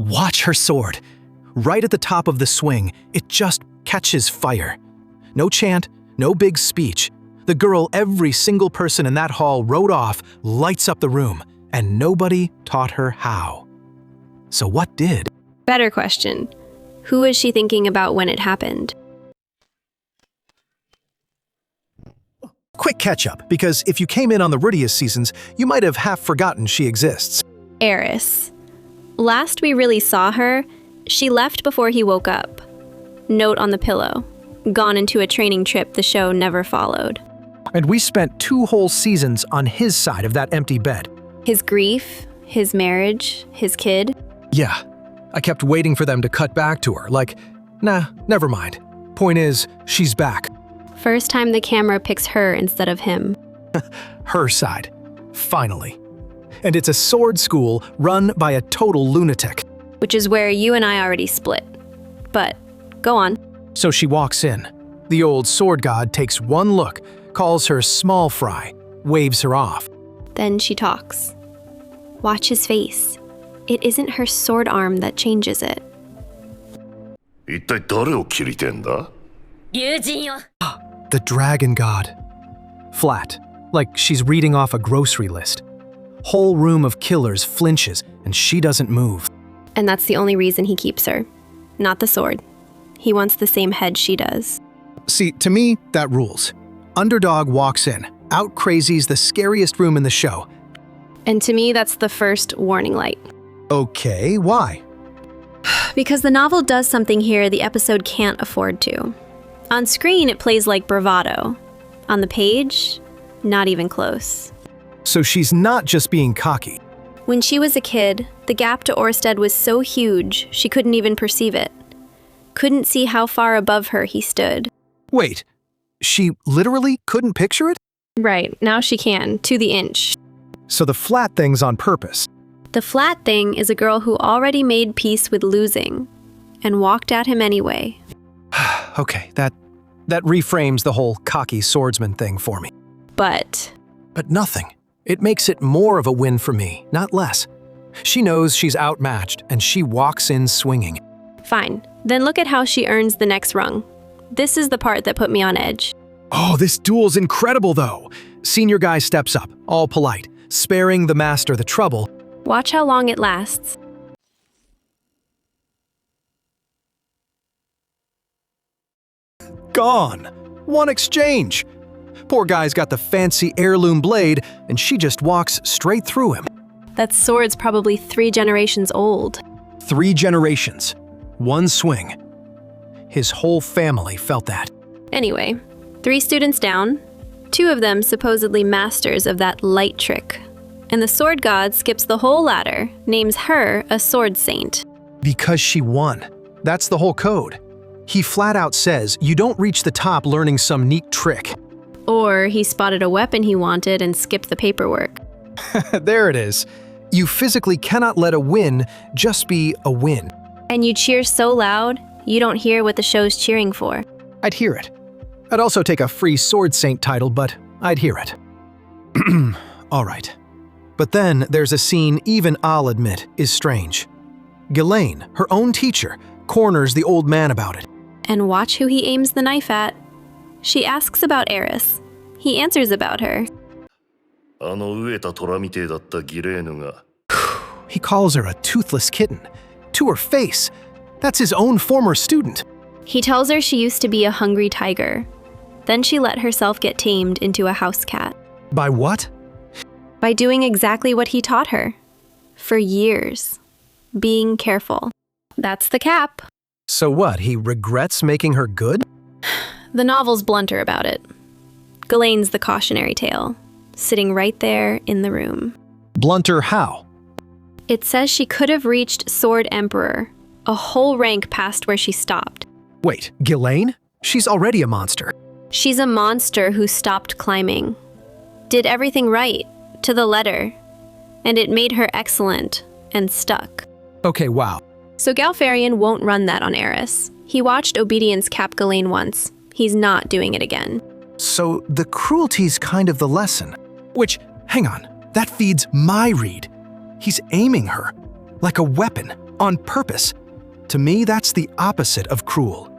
Watch her sword. Right at the top of the swing, it just catches fire. No chant, no big speech. The girl every single person in that hall wrote off lights up the room, and nobody taught her how. So what did? Better question. Who was she thinking about when it happened? Quick catch-up, because if you came in on the Rudeus seasons, you might have half forgotten she exists. Eris. Last we really saw her, she left before he woke up. Note on the pillow. Gone into a training trip the show never followed. And we spent 2 whole seasons on his side of that empty bed. His grief, his marriage, his kid. Yeah, I kept waiting for them to cut back to her, like, nah, never mind. Point is, she's back. First time the camera picks her instead of him. Her side. Finally. And it's a sword school run by a total lunatic. Which is where you and I already split. But, go on. So she walks in. The old sword god takes one look, calls her small fry, waves her off. Then she talks. Watch his face. It isn't her sword arm that changes it. 一体誰を切りてんだ? The dragon god. Flat, like she's reading off a grocery list. Whole room of killers flinches, and she doesn't move. And that's the only reason he keeps her. Not the sword. He wants the same head she does. See, to me, that rules. Underdog walks in, out-crazies the scariest room in the show. And to me, that's the first warning light. Okay, why? Because the novel does something here the episode can't afford to. On screen, it plays like bravado. On the page, not even close. So she's not just being cocky. When she was a kid, the gap to Orsted was so huge, she couldn't even perceive it. Couldn't see how far above her he stood. Wait, she literally couldn't picture it? Right, now she can, to the inch. So the flat thing's on purpose. The flat thing is a girl who already made peace with losing, and walked at him anyway. Okay, that reframes the whole cocky swordsman thing for me. But nothing. It makes it more of a win for me, not less. She knows she's outmatched, and she walks in swinging. Fine, then look at how she earns the next rung. This is the part that put me on edge. Oh, this duel's incredible, though. Senior guy steps up, all polite, sparing the master the trouble. Watch how long it lasts. Gone. One exchange. Poor guy's got the fancy heirloom blade, and she just walks straight through him. That sword's probably 3 generations old. 3 generations. One swing. His whole family felt that. Anyway, 3 students down, 2 of them supposedly masters of that light trick. And the sword god skips the whole ladder, names her a sword saint. Because she won. That's the whole code. He flat out says you don't reach the top learning some neat trick. Or he spotted a weapon he wanted and skipped the paperwork. There it is. You physically cannot let a win just be a win. And you cheer so loud, you don't hear what the show's cheering for. I'd hear it. I'd also take a free Sword Saint title, but I'd hear it. All right. But then there's a scene even I'll admit is strange. Ghislaine, her own teacher, corners the old man about it. And watch who he aims the knife at. She asks about Eris. He answers about her. He calls her a toothless kitten. To her face. That's his own former student. He tells her she used to be a hungry tiger. Then she let herself get tamed into a house cat. By what? By doing exactly what he taught her. For years. Being careful. That's the cap. So what, he regrets making her good? The novel's blunter about it. Ghislaine's the cautionary tale, sitting right there in the room. Blunter how? It says she could have reached Sword Emperor, a whole rank past where she stopped. Wait, Ghislaine? She's already a monster. She's a monster who stopped climbing. Did everything right, to the letter. And it made her excellent, and stuck. Okay, wow. So Galfarian won't run that on Eris. He watched obedience cap Ghislaine once. He's not doing it again. So the cruelty's kind of the lesson. Which, hang on, that feeds my read. He's aiming her. Like a weapon, On purpose. To me, that's the opposite of cruel.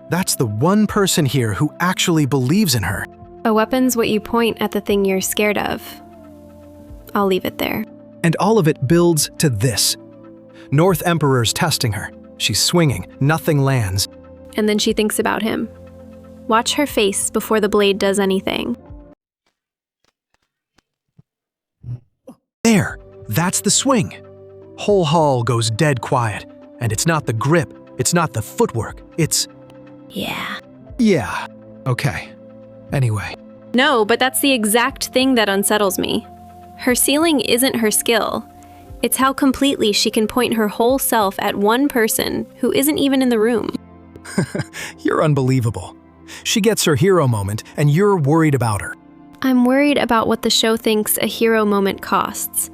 That's the one person here who actually believes in her. A weapon's what you point at the thing you're scared of. I'll leave it there. And all of it builds to this. North Emperor's testing her. She's swinging, nothing lands. And then she thinks about him. Watch her face before the blade does anything. There, that's the swing. Whole hall goes dead quiet. And it's not the grip, it's not the footwork, it's... Yeah. Okay. Anyway. No, but that's the exact thing that unsettles me. Her ceiling isn't her skill. It's how completely she can point her whole self at one person who isn't even in the room. You're unbelievable. She gets her hero moment, and you're worried about her. I'm worried about what the show thinks a hero moment costs.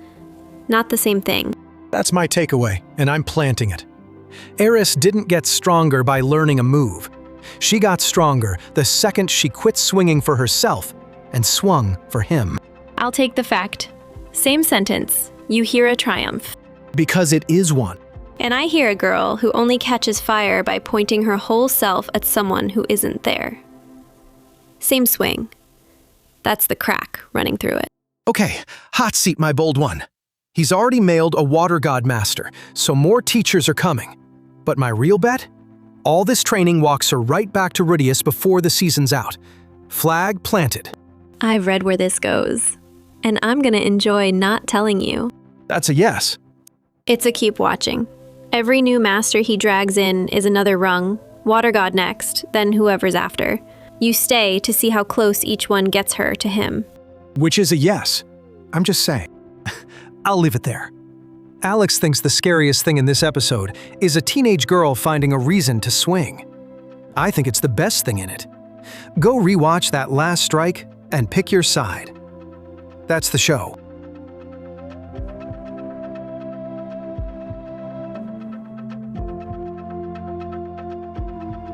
Not the same thing. That's my takeaway, and I'm planting it. Eris didn't get stronger by learning a move. She got stronger the second she quit swinging for herself and swung for him. I'll take the fact. Same sentence. You hear a triumph. Because it is one. And I hear a girl who only catches fire by pointing her whole self at someone who isn't there. Same swing. That's the crack running through it. Okay, hot seat, my bold one. He's already mailed a water god master, so more teachers are coming. But my real bet? All this training walks her right back to Rudeus before the season's out. Flag planted. I've read where this goes, and I'm gonna enjoy not telling you. That's a yes. It's a keep watching. Every new master he drags in is another rung, water god next, then whoever's after. You stay to see how close each one gets her to him. Which is a yes. I'm just saying. I'll leave it there. Alex thinks the scariest thing in this episode is a teenage girl finding a reason to swing. I think it's the best thing in it. Go rewatch that last strike and pick your side. That's the show.